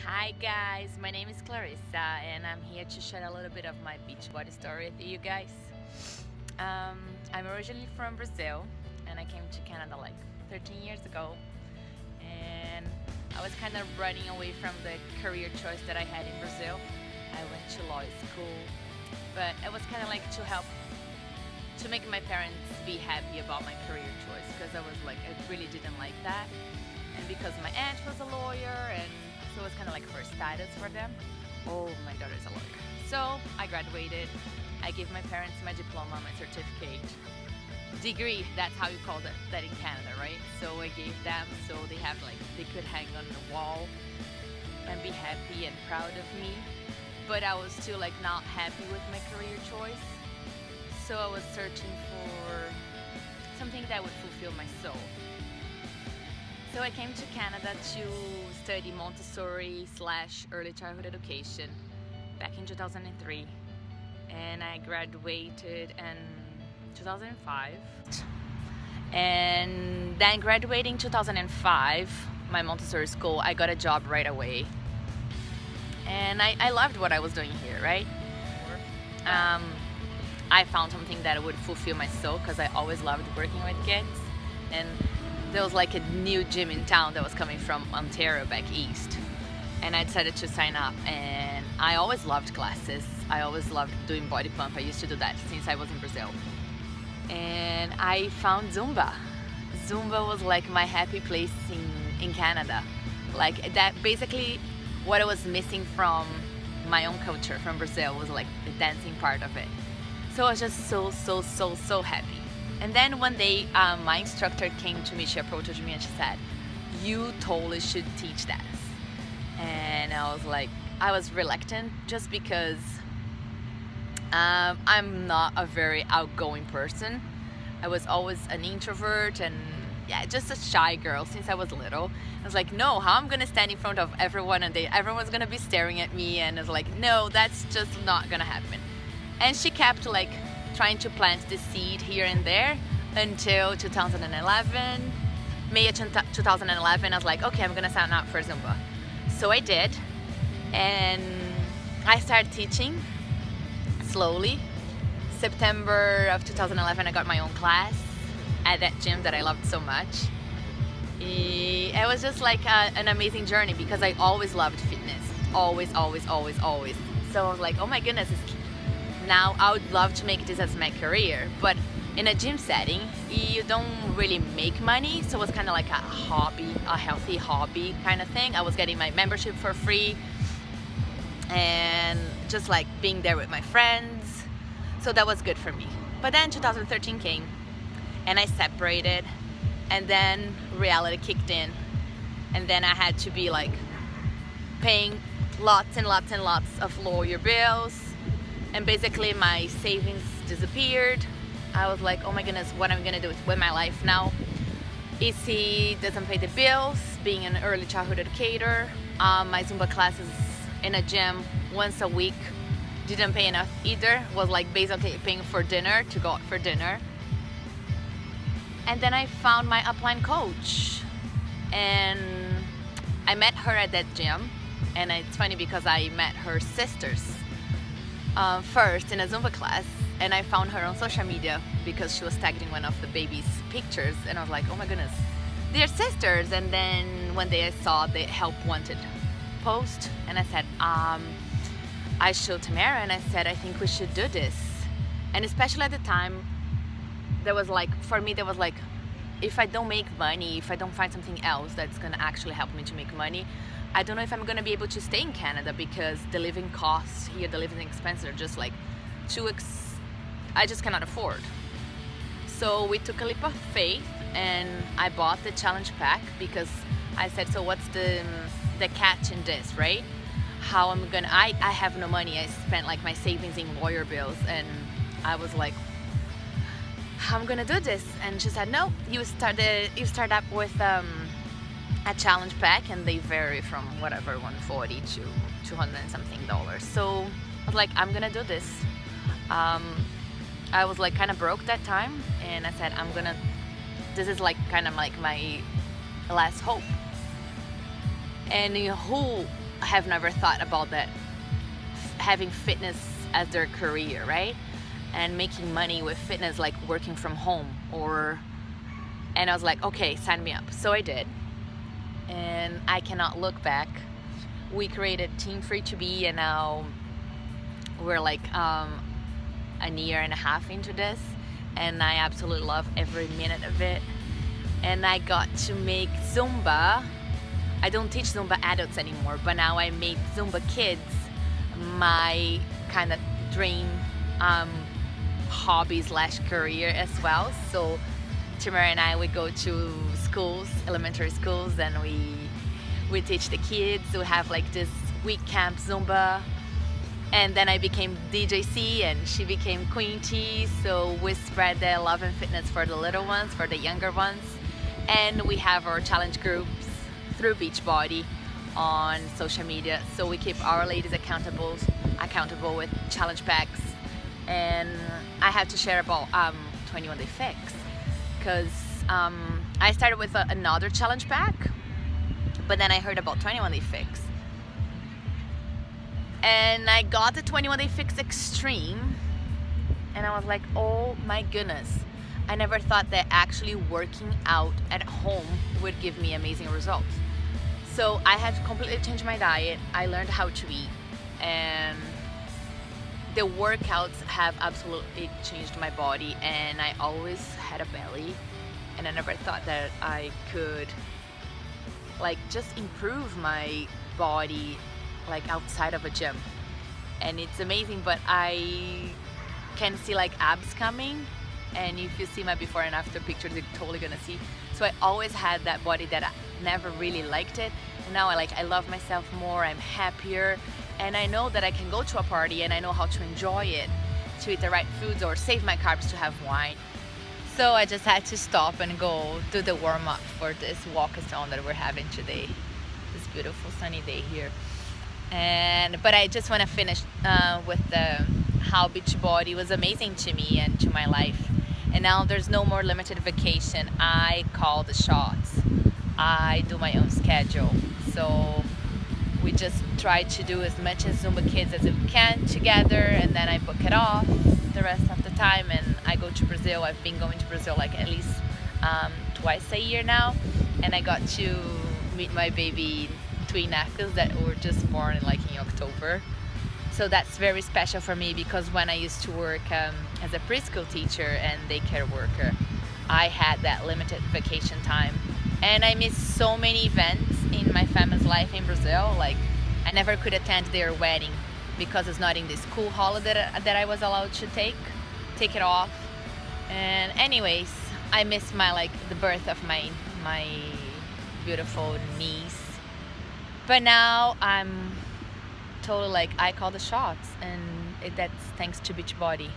Hi guys, my name is Clarissa and I'm here to share a little bit of my Beachbody story with you guys. Um, I'm originally from Brazil and I came to Canada like 13 years ago, and I was kind of running away from the career choice that I had in Brazil. I went to law school, but it was kind of like to help to make my parents be happy about my career choice, because I really didn't like that, and because my aunt was a lawyer, and so it was kind of like for status for them. Oh, my daughter's a lawyer. So I graduated. I gave my parents my diploma, my certificate, degree. That's how you call that in Canada, right? So I gave them so they could hang on the wall and be happy and proud of me. But I was still like not happy with my career choice. So I was searching for something that would fulfill my soul. So I came to Canada to study Montessori / early childhood education back in 2003, and I graduated in 2005. And then graduating 2005, my Montessori school, I got a job right away. And I loved what I was doing here, right? I found something that would fulfill my soul, because I always loved working with kids. And there was like a new gym in town that was coming from Ontario back east, and I decided to sign up. And I always loved classes. I always loved doing body pump. I used to do that since I was in Brazil. And I found Zumba. Zumba was like my happy place in Canada. Like that, basically what I was missing from my own culture from Brazil was like the dancing part of it. So I was just so happy. And then one day, my instructor came to me, she approached me and she said, "You totally should teach that." And I was reluctant, just because I'm not a very outgoing person. I was always an introvert and just a shy girl since I was little. I was like, no, how I'm gonna stand in front of everyone and everyone's gonna be staring at me, and I was like, no, that's just not gonna happen. And she kept like trying to plant the seed here and there until 2011. May of 2011, I was like, okay, I'm gonna sign up for Zumba. So I did, and I started teaching slowly. September of 2011, I got my own class at that gym that I loved so much. It was just like an amazing journey, because I always loved fitness. Always. So I was like, oh my goodness, now I would love to make this as my career. But in a gym setting, you don't really make money, so it was kind of like a hobby, a healthy hobby kind of thing. I was getting my membership for free and just like being there with my friends, so that was good for me. But then 2013 came and I separated, and then reality kicked in, and then I had to be like paying lots of lawyer bills, and basically my savings disappeared. I was like, oh my goodness, what am I gonna do with my life now? EC doesn't pay the bills, being an early childhood educator. My Zumba classes in a gym once a week didn't pay enough either. Was like basically paying for dinner, to go out for dinner. And then I found my upline coach, and I met her at that gym. And it's funny because I met her sisters first in a Zumba class, and I found her on social media because she was tagged in one of the baby's pictures, and I was like, oh my goodness, they're sisters. And then one day I saw the help wanted post, and I said, I showed Tamara and I said, I think we should do this. And especially at the time, there was like, if I don't make money, if I don't find something else that's gonna actually help me to make money, I don't know if I'm gonna be able to stay in Canada, because the living costs here, the living expenses are just like I just cannot afford. So we took a leap of faith and I bought the challenge pack, because I said, so what's the catch in this, right? How I'm gonna, I have no money. I spent like my savings in lawyer bills, and I was like, how am I gonna do this? And she said, no, you start up with a challenge pack, and they vary from whatever, $140 to $200 and something. So I was like, I'm gonna do this. I was like kind of broke that time, and I said, this is like kind of like my last hope. And who have never thought about that, having fitness as their career, right? And making money with fitness, like working from home, and I was like, okay, sign me up. So I did, and I cannot look back. We created Team Free2Be, and now we're like a year and a half into this, and I absolutely love every minute of it. And I got to make Zumba. I don't teach Zumba adults anymore, but now I made Zumba kids my kind of dream hobby / career as well. So Tamara and I would go to schools, elementary schools, and we teach the kids. We have like this week camp Zumba, and then I became DJC and she became Queen T. So we spread the love and fitness for the little ones, for the younger ones, and we have our challenge groups through Beachbody on social media. So we keep our ladies accountable with challenge packs. And I have to share about 21 Day Fix, because I started with another challenge pack, but then I heard about 21 Day Fix, and I got the 21 Day Fix Extreme, and I was like, oh my goodness, I never thought that actually working out at home would give me amazing results. So I had to completely change my diet. I learned how to eat, and the workouts have absolutely changed my body. And I always had a belly, and I never thought that I could like just improve my body like outside of a gym. And it's amazing, but I can see like abs coming, and if you see my before and after pictures, you're totally gonna see. So I always had that body that I never really liked it, and now I love myself more. I'm happier, and I know that I can go to a party and I know how to enjoy it, to eat the right foods or save my carbs to have wine. So I just had to stop and go do the warm-up for this walkathon that we're having today, this beautiful sunny day here. But I just want to finish with how Beachbody was amazing to me and to my life. And now there's no more limited vacation. I call the shots. I do my own schedule. So we just try to do as much as Zumba kids as we can together, and then I book it off the rest of the time, and I go to Brazil. I've been going to Brazil like at least twice a year now, and I got to meet my baby twin nephews that were just born in October. So that's very special for me, because when I used to work as a preschool teacher and daycare worker, I had that limited vacation time, and I missed so many events in my family's life in Brazil. Like, I never could attend their wedding because it's not in the school holiday that I was allowed to take it off. And anyways, I miss the birth of my beautiful niece. But now I'm totally I call the shots, and that's thanks to Beachbody.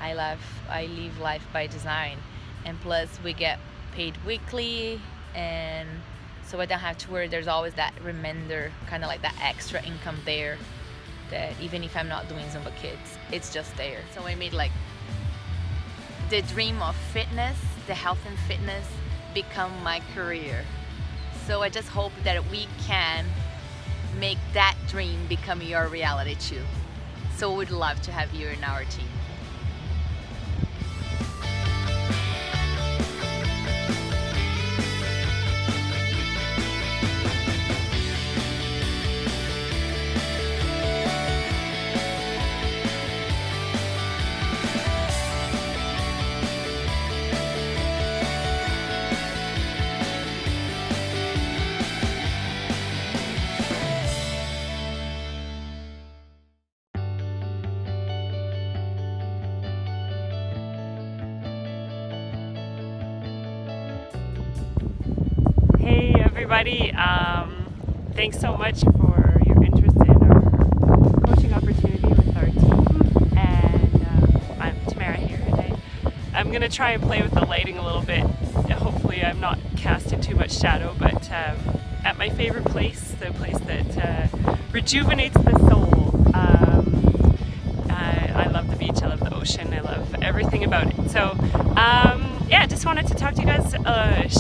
I live life by design, and plus we get paid weekly, and so I don't have to worry. There's always that reminder, kind of like that extra income there, that even if I'm not doing Zumba Kids, it's just there. So I made the dream of fitness, the health and fitness, become my career. So I just hope that we can make that dream become your reality too. So we'd love to have you in our team. Hey everybody, thanks so much for your interest in our coaching opportunity with our team, and I'm Tamara here today. I'm going to try and play with the lighting a little bit. Hopefully I'm not casting too much shadow, but at my favorite place, the place that rejuvenates the soul. I love the beach, I love the ocean, I love everything about it. So yeah, just wanted to talk to you guys,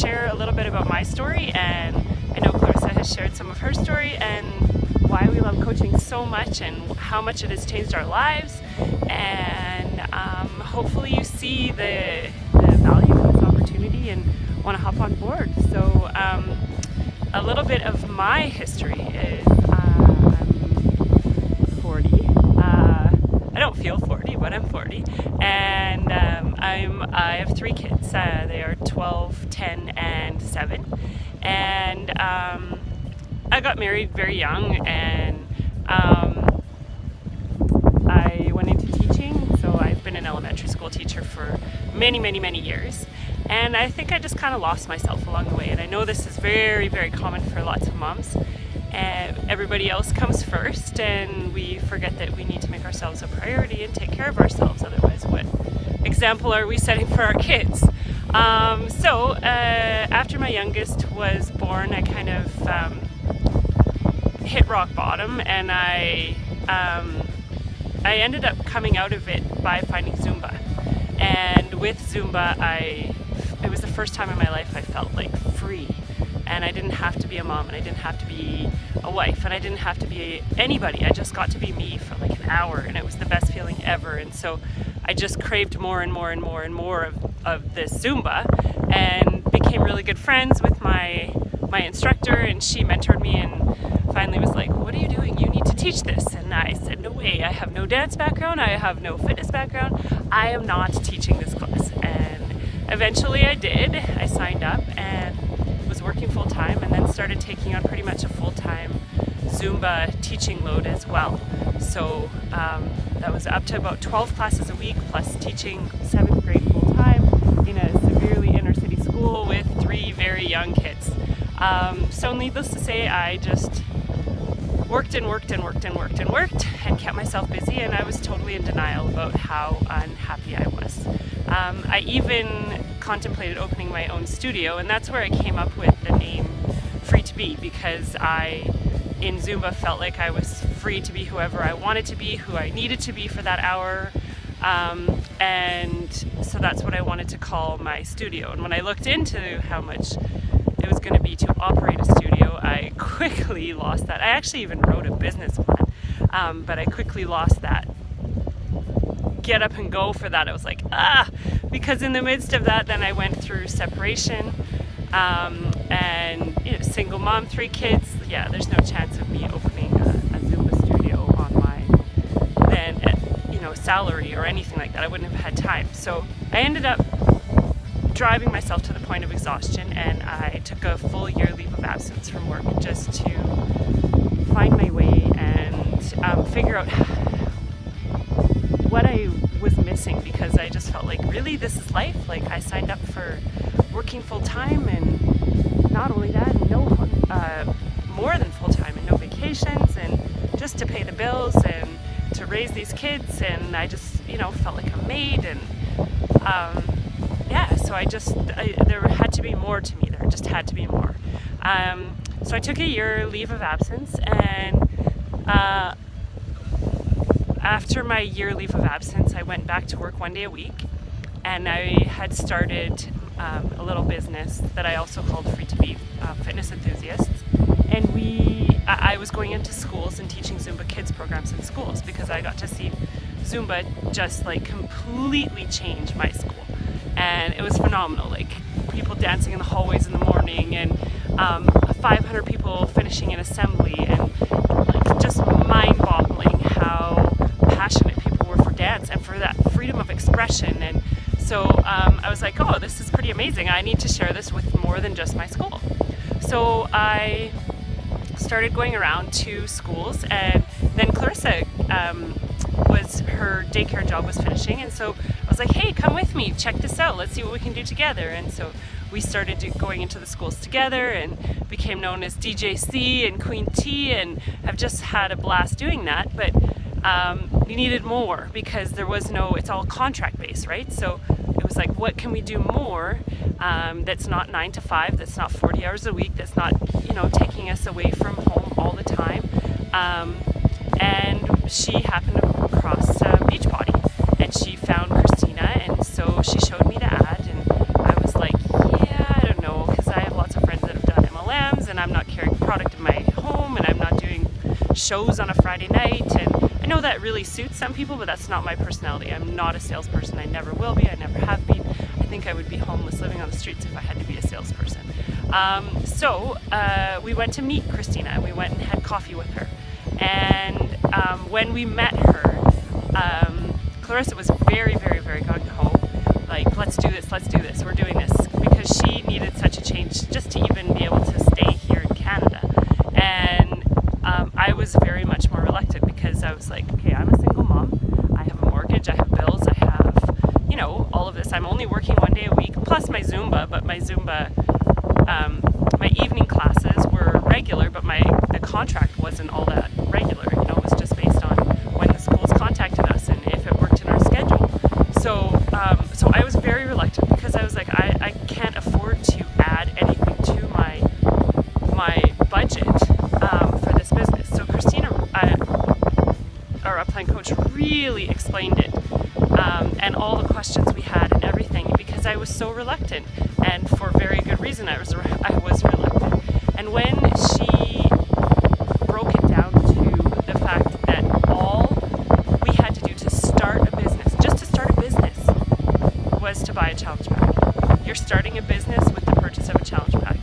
share a little bit about my story, and I know Clarissa has shared some of her story and why we love coaching so much and how much it has changed our lives. And hopefully you see the value in this opportunity and want to hop on board. So a little bit of my history is I'm 40. I don't feel 40, but I'm 40. And I have 3 kids. They are 12, 10, and 7. And I got married very young, and I went into teaching. So I've been an elementary school teacher for many, many, many years. And I think I just kind of lost myself along the way. And I know this is very, very common for lots of moms. And everybody else comes first, and we forget that we need to make ourselves a priority and take care of ourselves. Otherwise, what example are we setting for our kids? So after my youngest was born, I kind of hit rock bottom, and I ended up coming out of it by finding Zumba. And with Zumba, it was the first time in my life I felt like free. And I didn't have to be a mom, and I didn't have to be a wife, and I didn't have to be anybody. I just got to be me for like an hour, and it was the best feeling ever. And so I just craved more and more and more and more of this Zumba, and became really good friends with my instructor, and she mentored me and finally was like, "What are you doing? You need to teach this." And I said, "No way, I have no dance background, I have no fitness background, I am not teaching this class." And eventually I did. I signed up and was working full-time, and then started taking on pretty much a full-time Zumba teaching load as well. So that was up to about 12 classes a week, plus teaching 7th grade full-time in a severely inner-city school with 3 very young kids. So needless to say, I just worked and worked and worked and worked and worked and kept myself busy, and I was totally in denial about how unhappy I was. I even contemplated opening my own studio, and that's where I came up with the name FreeToBe, because I, in Zumba, felt like I was free to be whoever I wanted to be, who I needed to be for that hour. And so that's what I wanted to call my studio. And when I looked into how much it was going to be to operate a studio, I quickly lost that. I actually even wrote a business plan, but I quickly lost that get up and go for that. I was like, because in the midst of that, then I went through separation, and single mom, 3 kids. Yeah, there's no chance of me opening a Zumba studio on my then salary or anything like that. I wouldn't have had time. So I ended up driving myself to the point of exhaustion, and I took a full year leave of absence from work just to find my way and figure out what I was missing, because I just felt like, really, this is life? Like, I signed up for working full time, and not only that, more than full time, and no vacations, and just to pay the bills and to raise these kids, and I just felt like a maid, and so there had to be more to me. There just had to be more. So I took a year leave of absence, and after my year leave of absence, I went back to work 1 day a week, and I had started a little business that I also called FreeToBe Fitness Enthusiasts. And I was going into schools and teaching Zumba kids programs in schools, because I got to see Zumba just like completely change my school. And it was phenomenal, like people dancing in the hallways in the morning, and 500 people finishing an assembly, and like just mind-boggling how passionate people were for dance and for that freedom of expression. And so I was like, oh, this is pretty amazing. I need to share this with more than just my school. So I started going around to schools, and then Clarissa her daycare job was finishing, and so I was like, hey, come with me, check this out, let's see what we can do together. And so we started going into the schools together and became known as DJC and Queen T, and have just had a blast doing that. But we needed more, because there was it's all contract based, right? So it was like, what can we do more that's not 9 to 5, that's not 40 hours a week, that's not taking us away from home all the time. And she happened to come across Beachbody, and she found Christina, and so she showed me the ad, and I was like, yeah, I don't know, because I have lots of friends that have done MLMs, and I'm not carrying product shows on a Friday night, and I know that really suits some people, but that's not my personality. I'm not a salesperson. I never will be. I never have been. I think I would be homeless living on the streets if I had to be a salesperson. So we went to meet Christina, and we went and had coffee with her. And when we met her, Clarissa was very, very, very gung ho. Like, let's do this, we're doing this, because she needed such a change just to even be able to stay here in Canada. And I was very much more reluctant, because I was like, okay, I'm a single mom, I have a mortgage, I have bills, I have, you know, all of this. I'm only working 1 day a week, plus my Zumba, but my Zumba, my evening classes were regular, but the contract wasn't all that regular. You know, it was just based on when the schools contacted us and if it worked in our schedule. So I was very reluctant, because I was like, I can't afford to add anything to my budget for this business. So Christina, our upline coach, really explained it, and all the questions we had and everything, because I was so reluctant, and for very good reason. I was reluctant. And when she broke it down to the fact that all we had to do to start a business, just to start a business, was to buy a challenge pack. You're starting a business with the purchase of a challenge pack.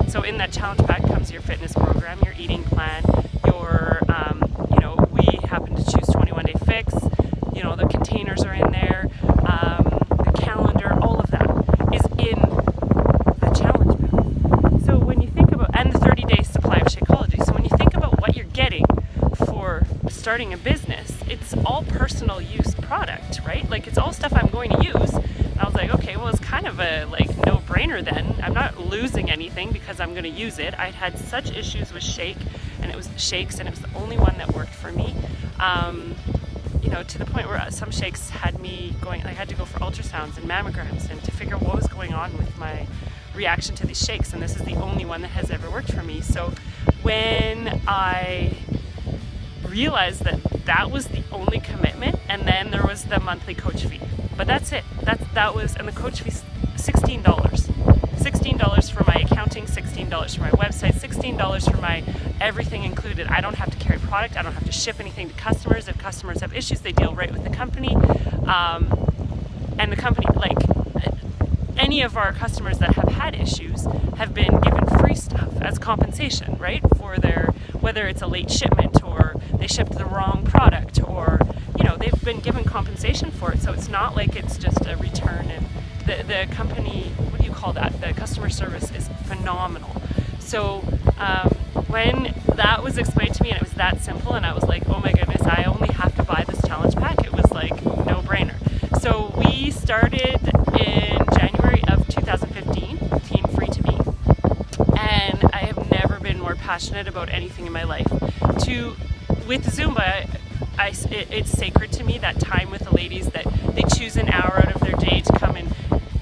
So in that challenge pack comes your fitness program, your eating plan, your, we happen to choose 21 Day Fix, the containers are in there, the calendar, all of that is in the challenge pack. So when you think about, and the 30-day supply of Shakeology, so when you think about what you're getting for starting a business, it's all personal use product, right? Like, it's all stuff I'm going to use. I was like, okay, well, it's kind of a no-brainer then. I'm not losing anything because I'm going to use it. I'd had such issues with shakes, and it was the only one that worked for me. To the point where some shakes had me going. I had to go for ultrasounds and mammograms and to figure out what was going on with my reaction to these shakes. And this is the only one that has ever worked for me. So when I realized that was the only commitment, and then there was the monthly coach fee. But that's it. And the coach fee $16. $16 for my accounting, $16 for my website, $16 for my everything included. I don't have to carry product. I don't have to ship anything to customers. If customers have issues, they deal right with the company. And the company, like any of our customers that have had issues, have been given free stuff as compensation, right? For whether it's a late shipment or they shipped the wrong product, or they've been given compensation for it. So it's not like it's just a return. And the company, what do you call that? The customer service is phenomenal. So when that was explained to me and it was that simple, and I was like, oh my goodness, I only have to buy this challenge pack. It was like no brainer. So we started in January of 2015, Team FreeToBe, and I have never been more passionate about anything in my life. With Zumba, it's sacred to me, that time with the ladies, that they choose an hour out of their day to come and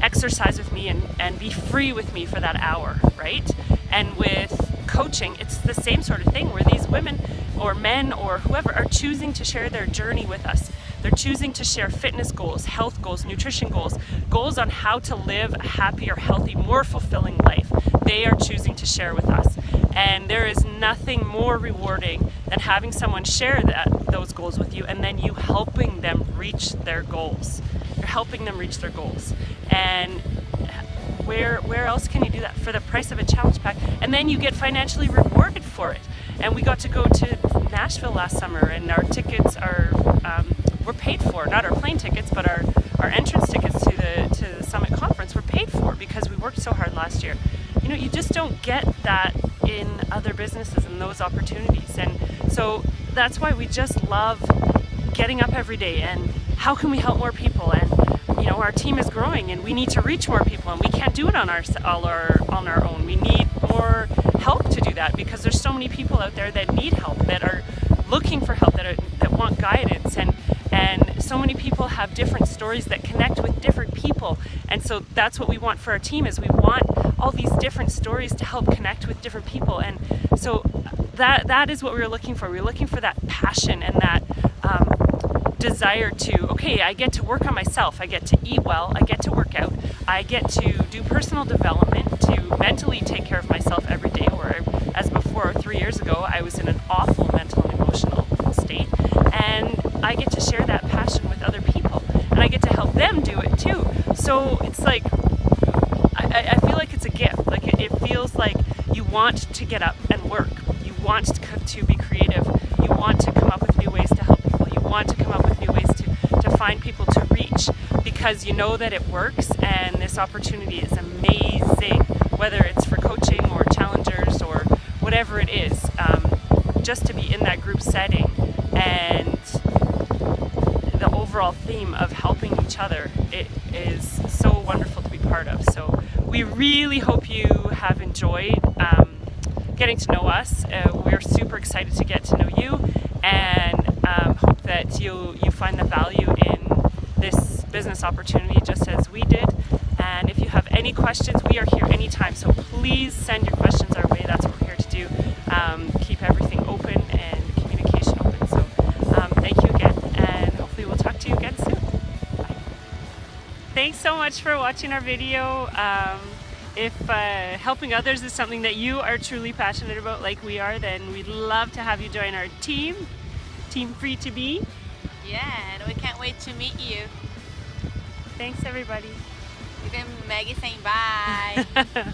exercise with me and be free with me for that hour, right? And with coaching, it's the same sort of thing, where these women or men or whoever are choosing to share their journey with us. They're choosing to share fitness goals, health goals, nutrition goals on how to live a happier, healthy, more fulfilling life. They are choosing to share with us. And there is nothing more rewarding than having someone share those goals with you, and then you helping them reach their goals. You're helping them reach their goals. And where else can you do that for the price of a challenge pack? And then you get financially rewarded for it. And we got to go to Nashville last summer, and our tickets were paid for. Not our plane tickets, but our entrance tickets to the Summit Conference were paid for, because we worked so hard last year. You just don't get that in other businesses and those opportunities. And so that's why we just love getting up every day and how can we help more people. And our team is growing and we need to reach more people, and we can't do it on our own. We need more help to do that, because there's so many people out there that need help, that are looking for help, that want guidance, and so many people have different stories that connect with different people. And so that's what we want for our team, is we want all these different stories to help connect with different people. And so that is what we were looking for. We were looking for that passion and that desire to, okay, I get to work on myself, I get to eat well, I get to work out, I get to do personal development, to mentally take care of myself every day, where as before 3 years ago I was in an awful mental and emotional so it's like, I feel like it's a gift. Like it feels like you want to get up and work. You want to be creative. You want to come up with new ways to help people. You want to come up with new ways to find people to reach, because you know that it works, and this opportunity is amazing, whether it's for coaching or challengers or whatever it is, just to be in that group setting and the overall theme of helping each other. It is so wonderful to be part of. So we really hope you have enjoyed getting to know us. We're super excited to get to know you, and hope that you find the value in this business opportunity just as we did. And if you have any questions, we are here anytime, so please send your questions our way. That's what we're here to do. Keep everything open and communication open. So thank you again, and hopefully we'll talk to you again soon. Bye. Thanks so much for watching our video. If helping others is something that you are truly passionate about like we are, then we'd love to have you join our team Free2Be. Yeah, and we can't wait to meet you. Thanks everybody. You can Maggie saying bye.